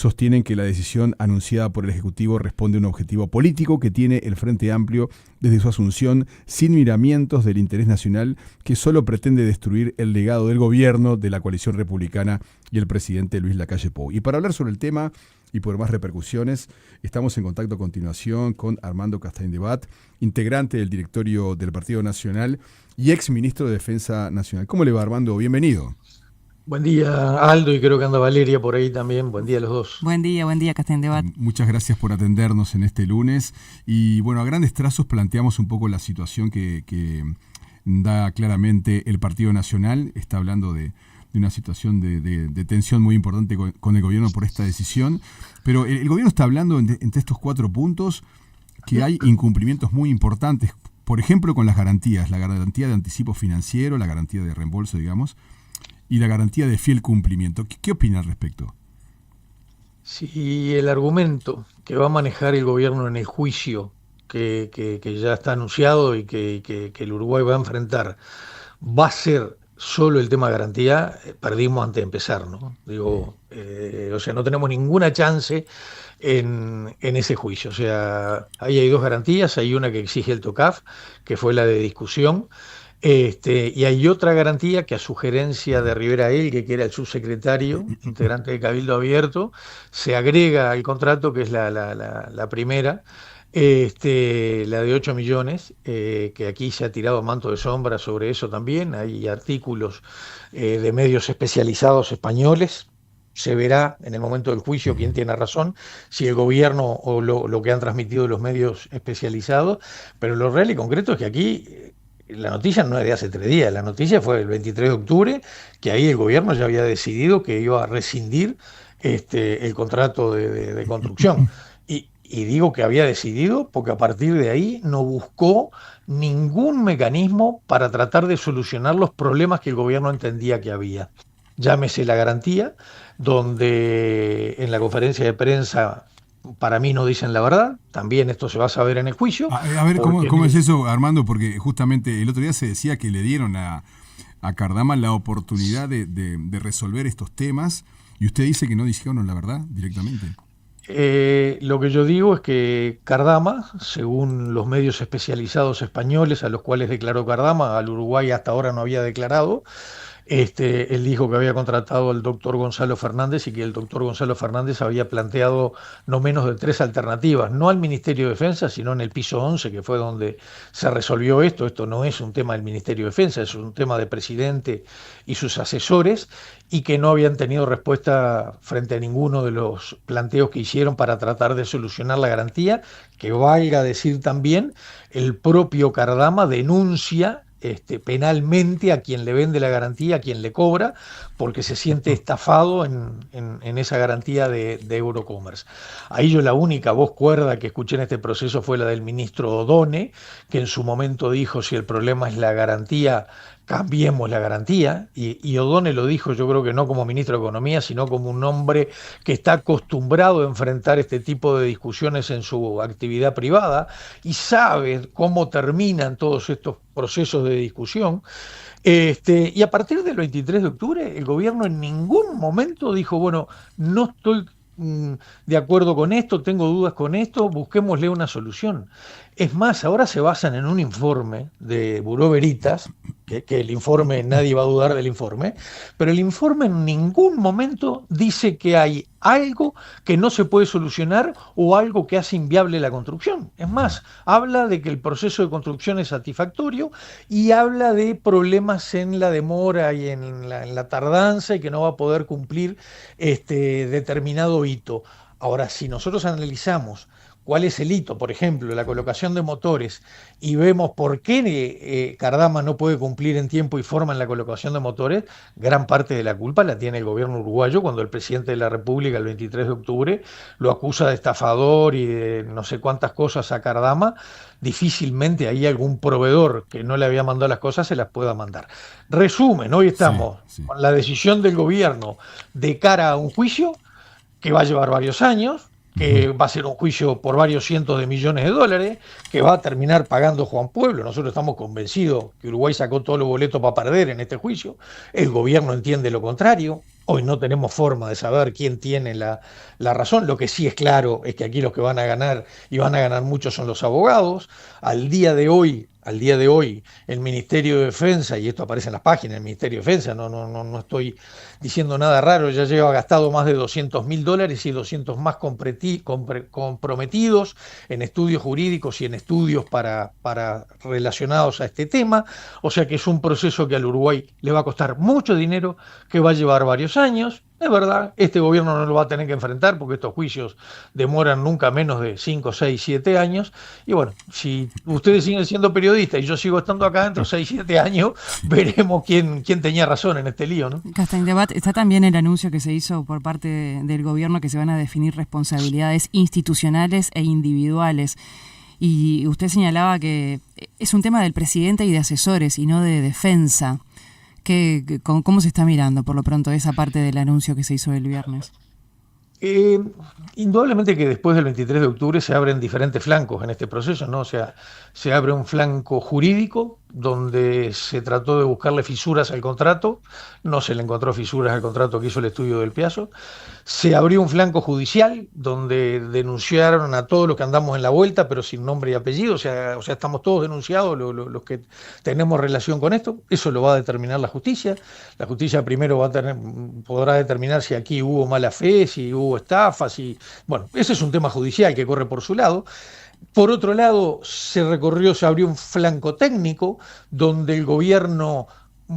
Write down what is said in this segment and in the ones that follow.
Sostienen que la decisión anunciada por el Ejecutivo responde a un objetivo político que tiene el Frente Amplio desde su asunción, sin miramientos del interés nacional, que solo pretende destruir el legado del gobierno de la coalición republicana y el presidente Luis Lacalle Pou. Y para hablar sobre el tema y por más repercusiones, estamos en contacto a continuación con Armando Castaing-Debat, integrante del directorio del Partido Nacional y ex ministro de Defensa Nacional. ¿Cómo le va, Armando? Bienvenido. Buen día, Aldo, y creo que anda Valeria por ahí también. Buen día a los dos. Buen día, Castaing-Debat. Muchas gracias por atendernos en este lunes. Y bueno, a grandes trazos planteamos un poco la situación que da claramente el Partido Nacional. Está hablando de una situación de tensión muy importante con el gobierno por esta decisión. Pero el gobierno está hablando entre estos 4 puntos que hay incumplimientos muy importantes. Por ejemplo, con las garantías. La garantía de anticipo financiero, la garantía de reembolso, digamos, y la garantía de fiel cumplimiento. ¿Qué opina al respecto? Si el argumento que va a manejar el gobierno en el juicio que ya está anunciado y que el Uruguay va a enfrentar va a ser solo el tema garantía, perdimos antes de empezar, ¿no? O sea, no tenemos ninguna chance en ese juicio. O sea, ahí hay 2 garantías, hay una que exige el TOCAF, que fue la de discusión. Y hay otra garantía que, a sugerencia de Rivera Elgue, que era el subsecretario, integrante de Cabildo Abierto, se agrega al contrato, que es la primera, la de 8 millones, que aquí se ha tirado manto de sombra sobre eso también. Hay artículos de medios especializados españoles. Se verá en el momento del juicio quién tiene razón, si el gobierno o lo que han transmitido los medios especializados, pero lo real y concreto es que aquí la noticia no es de hace 3 días, la noticia fue el 23 de octubre, que ahí el gobierno ya había decidido que iba a rescindir el contrato de construcción. Y digo que había decidido porque a partir de ahí no buscó ningún mecanismo para tratar de solucionar los problemas que el gobierno entendía que había. Llámese la garantía, donde en la conferencia de prensa para mí no dicen la verdad. También esto se va a saber en el juicio. A ver, ¿cómo es eso, Armando? Porque justamente el otro día se decía que le dieron a Cardama la oportunidad de resolver estos temas, y usted dice que no dijeron la verdad directamente. Lo que yo digo es que Cardama, según los medios especializados españoles a los cuales declaró Cardama, al Uruguay hasta ahora no había declarado. Él dijo que había contratado al doctor Gonzalo Fernández y que el doctor Gonzalo Fernández había planteado no menos de 3 alternativas, no al Ministerio de Defensa, sino en el piso 11, que fue donde se resolvió esto. Esto no es un tema del Ministerio de Defensa, es un tema de presidente y sus asesores, y que no habían tenido respuesta frente a ninguno de los planteos que hicieron para tratar de solucionar la garantía, que valga decir también, el propio Cardama denuncia penalmente a quien le vende la garantía, a quien le cobra, porque se siente estafado en esa garantía de Eurocommerce. Ahí yo la única voz cuerda que escuché en este proceso fue la del ministro Odone, que en su momento dijo: si el problema es la garantía, cambiemos la garantía, y Odone lo dijo, yo creo que no como ministro de Economía, sino como un hombre que está acostumbrado a enfrentar este tipo de discusiones en su actividad privada y sabe cómo terminan todos estos procesos de discusión. Y a partir del 23 de octubre el gobierno en ningún momento dijo: bueno, no estoy de acuerdo con esto, tengo dudas con esto, busquémosle una solución. Es más, ahora se basan en un informe de Bureau Veritas, que el informe, nadie va a dudar del informe, pero el informe en ningún momento dice que hay algo que no se puede solucionar o algo que hace inviable la construcción. Es más, habla de que el proceso de construcción es satisfactorio y habla de problemas en la demora y en la tardanza, y que no va a poder cumplir determinado hito. Ahora, si nosotros analizamos cuál es el hito, por ejemplo, la colocación de motores, y vemos por qué Cardama no puede cumplir en tiempo y forma en la colocación de motores, gran parte de la culpa la tiene el gobierno uruguayo, cuando el presidente de la República el 23 de octubre lo acusa de estafador y de no sé cuántas cosas a Cardama. Difícilmente ahí algún proveedor que no le había mandado las cosas se las pueda mandar. Resumen, hoy estamos con la decisión del gobierno de cara a un juicio que va a llevar varios años, que va a ser un juicio por varios cientos de millones de dólares, que va a terminar pagando Juan Pueblo. Nosotros estamos convencidos que Uruguay sacó todos los boletos para perder en este juicio. El gobierno entiende lo contrario. Hoy no tenemos forma de saber quién tiene la razón. Lo que sí es claro es que aquí los que van a ganar, y van a ganar mucho, son los abogados. Al día de hoy, el Ministerio de Defensa, y esto aparece en las páginas del Ministerio de Defensa, no estoy diciendo nada raro, ya lleva gastado más de $200.000 y 200 más comprometidos en estudios jurídicos y en estudios para relacionados a este tema. O sea que es un proceso que al Uruguay le va a costar mucho dinero, que va a llevar varios años. Es verdad, este gobierno no lo va a tener que enfrentar porque estos juicios demoran nunca menos de 5, 6, 7 años. Y bueno, si ustedes siguen siendo periodistas y yo sigo estando acá dentro 6, 7 años, veremos quién tenía razón en este lío, ¿no? Castañebat, está también el anuncio que se hizo por parte del gobierno que se van a definir responsabilidades institucionales e individuales. Y usted señalaba que es un tema del presidente y de asesores y no de defensa. ¿Cómo se está mirando por lo pronto esa parte del anuncio que se hizo el viernes? Indudablemente que después del 23 de octubre se abren diferentes flancos en este proceso, ¿no? O sea, se abre un flanco jurídico donde se trató de buscarle fisuras al contrato, no se le encontró fisuras al contrato que hizo el estudio del Piazzo. Se abrió un flanco judicial donde denunciaron a todos los que andamos en la vuelta, pero sin nombre y apellido, o sea estamos todos denunciados los que tenemos relación con esto. Eso lo va a determinar la justicia. La justicia primero podrá determinar si aquí hubo mala fe, si hubo estafas, bueno, ese es un tema judicial que corre por su lado. Por otro lado, se abrió un flanco técnico donde el gobierno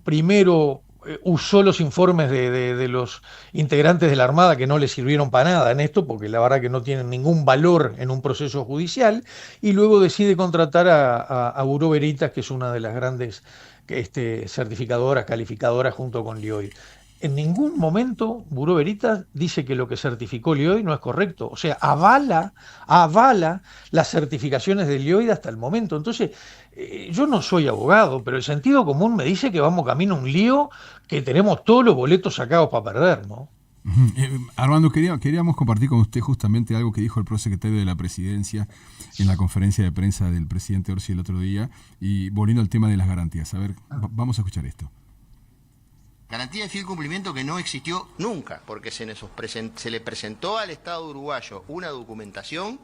primero usó los informes de los integrantes de la Armada que no le sirvieron para nada en esto, porque la verdad que no tienen ningún valor en un proceso judicial, y luego decide contratar a Bureau Veritas, que es una de las grandes certificadoras, calificadoras junto con Lioy. En ningún momento Bureau Veritas dice que lo que certificó Lioy no es correcto. O sea, avala las certificaciones de Lioy hasta el momento. Entonces, yo no soy abogado, pero el sentido común me dice que vamos camino a un lío que tenemos todos los boletos sacados para perder, ¿no? Armando, queríamos compartir con usted justamente algo que dijo el prosecretario de la Presidencia en la conferencia de prensa del presidente Orsi el otro día, y volviendo al tema de las garantías. A ver, vamos a escuchar esto. Garantía de fiel cumplimiento que no existió nunca, porque se le presentó al Estado uruguayo una documentación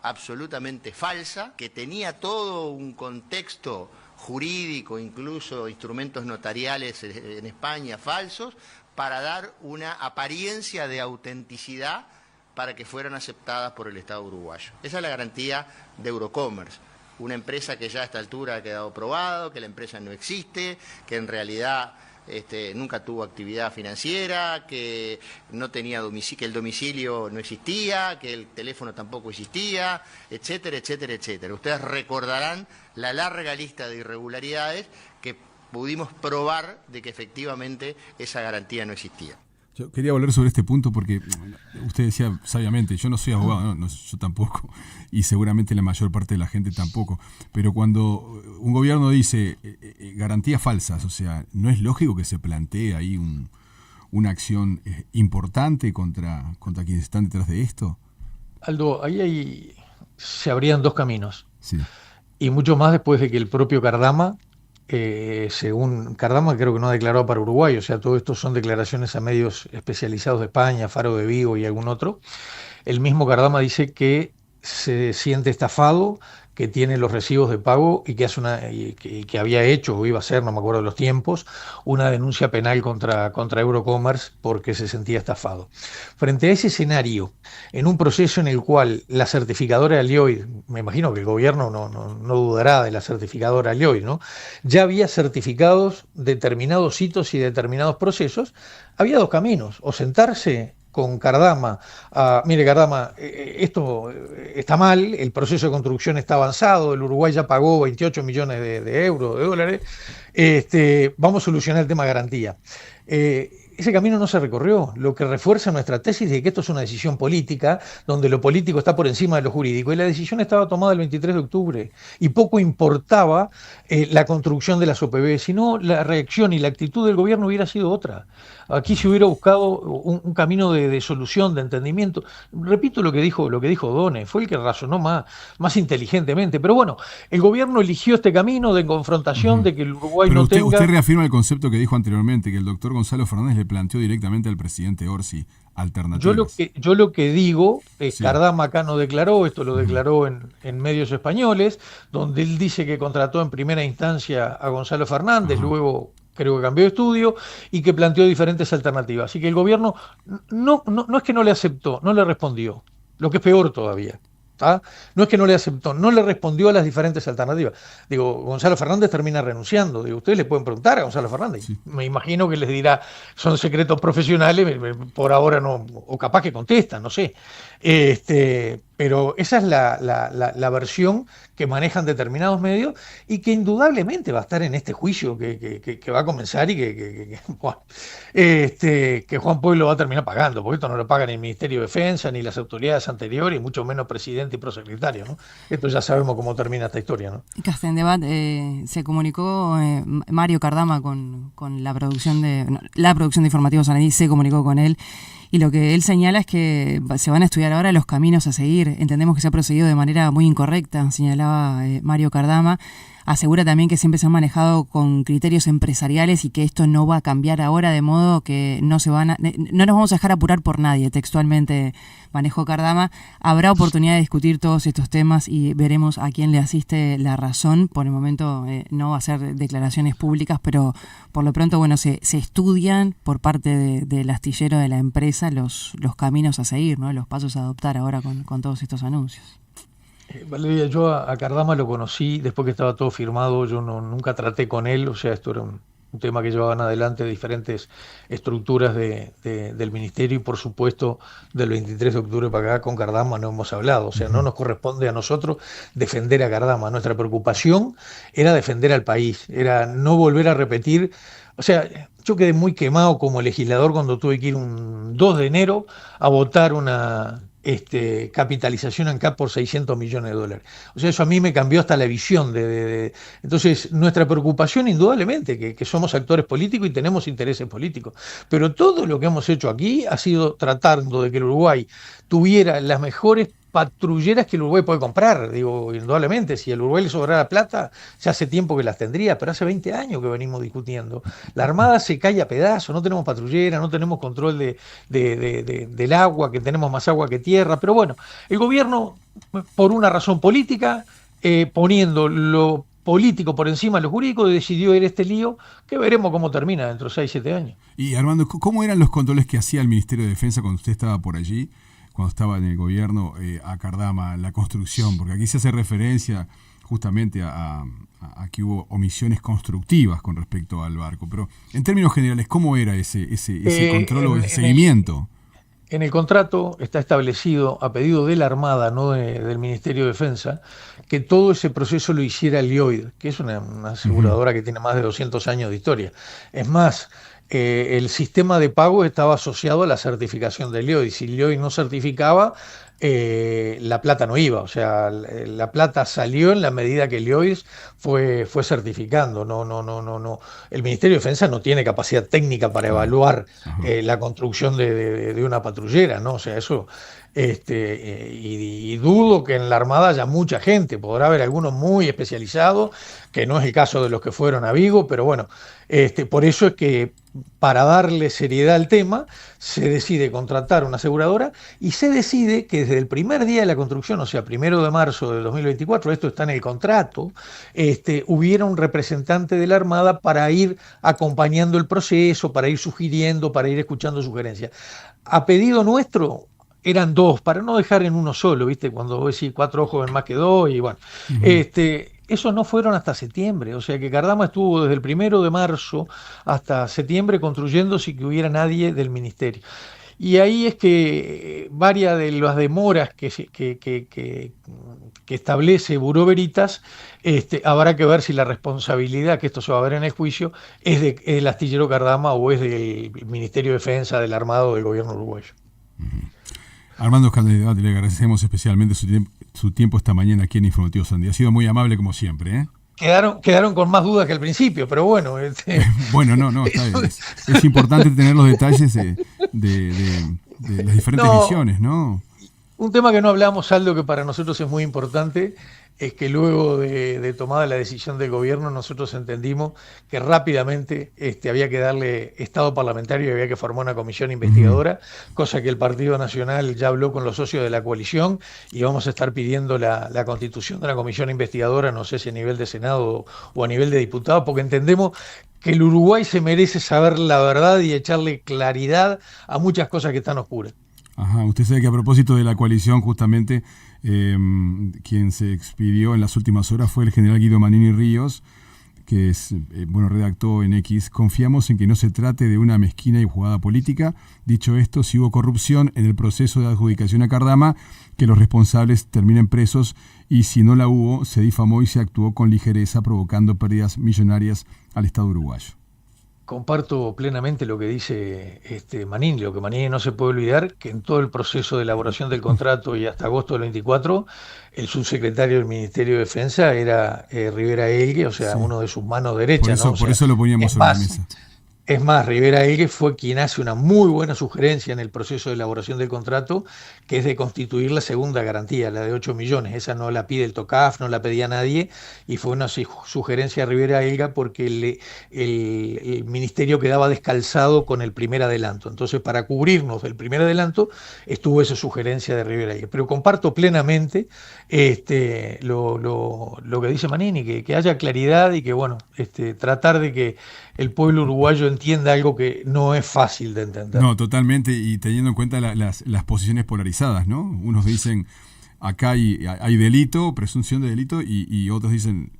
absolutamente falsa, que tenía todo un contexto jurídico, incluso instrumentos notariales en España falsos, para dar una apariencia de autenticidad para que fueran aceptadas por el Estado uruguayo. Esa es la garantía de Eurocommerce, una empresa que ya a esta altura ha quedado probado, que la empresa no existe, que en realidad nunca tuvo actividad financiera, que no tenía que el domicilio no existía, que el teléfono tampoco existía, etcétera, etcétera, etcétera. Ustedes recordarán la larga lista de irregularidades que pudimos probar de que efectivamente esa garantía no existía. Yo quería volver sobre este punto porque usted decía sabiamente, yo no soy abogado, yo tampoco, y seguramente la mayor parte de la gente tampoco, pero cuando un gobierno dice garantías falsas, o sea, ¿no es lógico que se plantee ahí una acción importante contra quienes están detrás de esto? Aldo, ahí se abrían dos caminos, sí, y mucho más después de que el propio Cardama, según Cardama, creo que no ha declarado para Uruguay, o sea, todo esto son declaraciones a medios especializados de España, Faro de Vigo y algún otro. El mismo Cardama dice que se siente estafado, que tiene los recibos de pago y que había hecho o iba a hacer, no me acuerdo de los tiempos, una denuncia penal contra Eurocommerce porque se sentía estafado. Frente a ese escenario, en un proceso en el cual la certificadora Lioy, me imagino que el gobierno no dudará de la certificadora Lioy, ¿no? Ya había certificados determinados hitos y determinados procesos, había dos caminos: o sentarse con Cardama, mire Cardama, esto está mal, el proceso de construcción está avanzado, el Uruguay ya pagó 28 millones de euros, de dólares, vamos a solucionar el tema de garantía. Ese camino no se recorrió, lo que refuerza nuestra tesis de que esto es una decisión política, donde lo político está por encima de lo jurídico, y la decisión estaba tomada el 23 de octubre, y poco importaba la construcción de las OPB, sino la reacción y la actitud del gobierno hubiera sido otra. Aquí se hubiera buscado un camino de solución, de entendimiento. Repito lo que dijo Done, fue el que razonó más inteligentemente. Pero bueno, el gobierno eligió este camino de confrontación, de que el Uruguay Pero no usted tenga... reafirma el concepto que dijo anteriormente, que el doctor Gonzalo Fernández le planteó directamente al presidente Orsi alternativas. Yo lo que digo, Sí. Cardama acá no declaró, esto lo declaró en medios españoles, donde él dice que contrató en primera instancia a Gonzalo Fernández, luego creo que cambió de estudio, y que planteó diferentes alternativas. Así que el gobierno no es que no le aceptó, no le respondió, lo que es peor todavía. ¿Tá? No es que no le aceptó, no le respondió a las diferentes alternativas. Digo, Gonzalo Fernández termina renunciando. Digo, ustedes le pueden preguntar a Gonzalo Fernández. Sí. Me imagino que les dirá, son secretos profesionales, por ahora no, o capaz que contestan, no sé. Pero esa es la versión que manejan determinados medios y que indudablemente va a estar en este juicio que va a comenzar y que Juan Pueblo va a terminar pagando, porque esto no lo paga ni el Ministerio de Defensa, ni las autoridades anteriores, y mucho menos presidente y prosecretario, ¿no? Esto ya sabemos cómo termina esta historia, ¿no? Castendebat, se comunicó Mario Cardama con la producción de informativos Ananí, se comunicó con él. Y lo que él señala es que se van a estudiar ahora los caminos a seguir. Entendemos que se ha procedido de manera muy incorrecta, señalaba Mario Cardama. Asegura también que siempre se han manejado con criterios empresariales y que esto no va a cambiar ahora, de modo que no nos vamos a dejar apurar por nadie, textualmente manejó Cardama. Habrá oportunidad de discutir todos estos temas y veremos a quién le asiste la razón. Por el momento no va a ser declaraciones públicas, pero por lo pronto se estudian por parte del astillero de la empresa los caminos a seguir, ¿no? Los pasos a adoptar ahora con todos estos anuncios. Valeria, yo a Cardama lo conocí después que estaba todo firmado, yo nunca traté con él, o sea, esto era un tema que llevaban adelante diferentes estructuras del ministerio y por supuesto del 23 de octubre para acá con Cardama no hemos hablado, o sea, no nos corresponde a nosotros defender a Cardama, nuestra preocupación era defender al país, era no volver a repetir, o sea, yo quedé muy quemado como legislador cuando tuve que ir un 2 de enero a votar una capitalización ANCAP por $600 millones. O sea, eso a mí me cambió hasta la visión. Entonces, nuestra preocupación, indudablemente, que somos actores políticos y tenemos intereses políticos. Pero todo lo que hemos hecho aquí ha sido tratando de que el Uruguay tuviera las mejores patrulleras que el Uruguay puede comprar, digo, indudablemente, si al Uruguay le sobrara plata, ya hace tiempo que las tendría, pero hace 20 años que venimos discutiendo. La Armada se cae a pedazos, no tenemos patrullera, no tenemos control del agua, que tenemos más agua que tierra, pero bueno, el gobierno, por una razón política, poniendo lo político por encima de lo jurídico, decidió ir a este lío, que veremos cómo termina dentro de 6-7 años. Y Armando, ¿cómo eran los controles que hacía el Ministerio de Defensa cuando usted estaba por allí? Cuando estaba en el gobierno, a Cardama, la construcción, porque aquí se hace referencia justamente a que hubo omisiones constructivas con respecto al barco, pero en términos generales, ¿cómo era ese control o ese seguimiento? En el contrato está establecido, a pedido de la Armada, no del Ministerio de Defensa, que todo ese proceso lo hiciera el IOID, que es una aseguradora que tiene más de 200 años de historia. Es más, el sistema de pago estaba asociado a la certificación del IOID. Si el IOID no certificaba, la plata no iba. O sea, la plata salió en la medida que el IOID fue certificando. No. El Ministerio de Defensa no tiene capacidad técnica para evaluar la construcción de una patrullera, ¿no? O sea, eso... y dudo que en la Armada haya mucha gente, podrá haber algunos muy especializados, que no es el caso de los que fueron a Vigo, pero bueno, por eso es que para darle seriedad al tema se decide contratar una aseguradora y se decide que desde el primer día de la construcción, o sea, 1 de marzo del 2024, esto está en el contrato, hubiera un representante de la Armada para ir acompañando el proceso, para ir sugiriendo, para ir escuchando sugerencias. A pedido nuestro, eran 2, para no dejar en uno solo, ¿viste? Cuando vos decís 4 ojos ven más que 2, y bueno. Esos no fueron hasta septiembre, o sea que Cardama estuvo desde el 1 de marzo hasta septiembre construyendo sin que hubiera nadie del ministerio. Y ahí es que varias de las demoras que establece Buró Veritas, habrá que ver si la responsabilidad, que esto se va a ver en el juicio, es del astillero Cardama o es del Ministerio de Defensa, del Armado, del gobierno uruguayo. Armando Castendebat, le agradecemos especialmente su tiempo esta mañana aquí en Informativo Sandy. Ha sido muy amable como siempre, ¿eh? quedaron con más dudas que al principio, pero bueno. Bueno, no, está bien. Es importante tener los detalles de las diferentes visiones, ¿no? Un tema que no hablamos, Aldo, que para nosotros es muy importante, es que luego de tomada la decisión del gobierno, nosotros entendimos que rápidamente había que darle estado parlamentario y había que formar una comisión investigadora, cosa que el Partido Nacional ya habló con los socios de la coalición y vamos a estar pidiendo la constitución de una comisión investigadora, no sé si a nivel de Senado o a nivel de diputados, porque entendemos que el Uruguay se merece saber la verdad y echarle claridad a muchas cosas que están oscuras. Ajá, usted sabe que a propósito de la coalición, justamente quien se expidió en las últimas horas fue el general Guido Manini Ríos, que redactó en X: confiamos en que no se trate de una mezquina y jugada política. Dicho esto, si hubo corrupción en el proceso de adjudicación a Cardama, que los responsables terminen presos, y si no la hubo, se difamó y se actuó con ligereza, provocando pérdidas millonarias al Estado uruguayo. Comparto plenamente lo que dice Manini. Lo que Manini no se puede olvidar, que en todo el proceso de elaboración del contrato y hasta agosto del 24, el subsecretario del Ministerio de Defensa era Rivera Elgue, o sea, uno de sus manos derechas. Por eso lo poníamos sobre la mesa. Es más, Rivera Elgue fue quien hace una muy buena sugerencia en el proceso de elaboración del contrato, que es de constituir la segunda garantía, la de 8 millones. Esa no la pide el TOCAF, no la pedía nadie, y fue una sugerencia de Rivera Elgue porque el ministerio quedaba descalzado con el primer adelanto. Entonces, para cubrirnos del primer adelanto, estuvo esa sugerencia de Rivera Elgue. Pero comparto plenamente lo que dice Manini, que haya claridad y que, tratar de que el pueblo uruguayo entienda algo que no es fácil de entender. No, totalmente, y teniendo en cuenta las posiciones polarizadas, ¿no? Unos dicen, acá hay delito, presunción de delito, y otros dicen,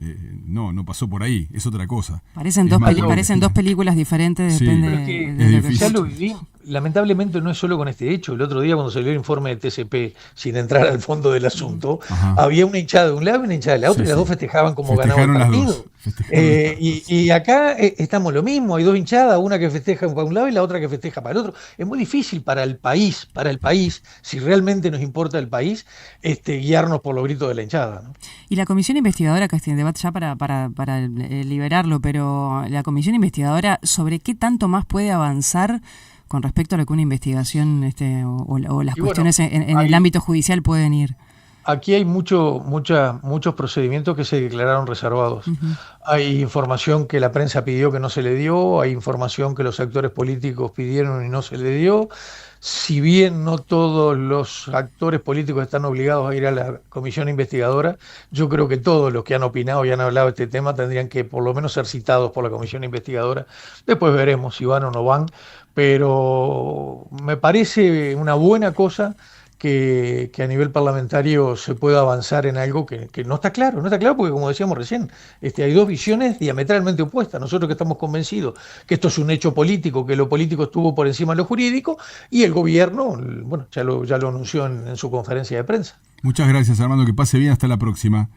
no pasó por ahí, es otra cosa. Parecen dos películas diferentes, sí, depende de lo que ya lo viví. Lamentablemente no es solo con este hecho. El otro día, cuando salió el informe de TCP, sin entrar al fondo del asunto, había una hinchada de un lado y una hinchada de la otra, y las dos festejaban como ganaba el partido. Y acá estamos lo mismo, hay dos hinchadas, una que festeja para un lado y la otra que festeja para el otro. Es muy difícil para el país, si realmente nos importa el país, guiarnos por los gritos de la hinchada, ¿no? Y la comisión investigadora, que este debate ya para liberarlo, pero la comisión investigadora, ¿sobre qué tanto más puede avanzar con respecto a lo que una investigación o las cuestiones en el ámbito judicial pueden ir? Aquí hay muchos procedimientos que se declararon reservados. Hay información que la prensa pidió que no se le dio, hay información que los actores políticos pidieron y no se le dio. Si bien no todos los actores políticos están obligados a ir a la comisión investigadora, yo creo que todos los que han opinado y han hablado de este tema tendrían que por lo menos ser citados por la comisión investigadora. Después veremos si van o no van, pero me parece una buena cosa que a nivel parlamentario se pueda avanzar en algo que no está claro, porque, como decíamos recién, hay dos visiones diametralmente opuestas. Nosotros que estamos convencidos que esto es un hecho político, que lo político estuvo por encima de lo jurídico, y el gobierno, ya lo anunció en su conferencia de prensa. Muchas gracias, Armando, que pase bien, hasta la próxima.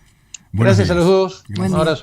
Gracias a los dos, un abrazo.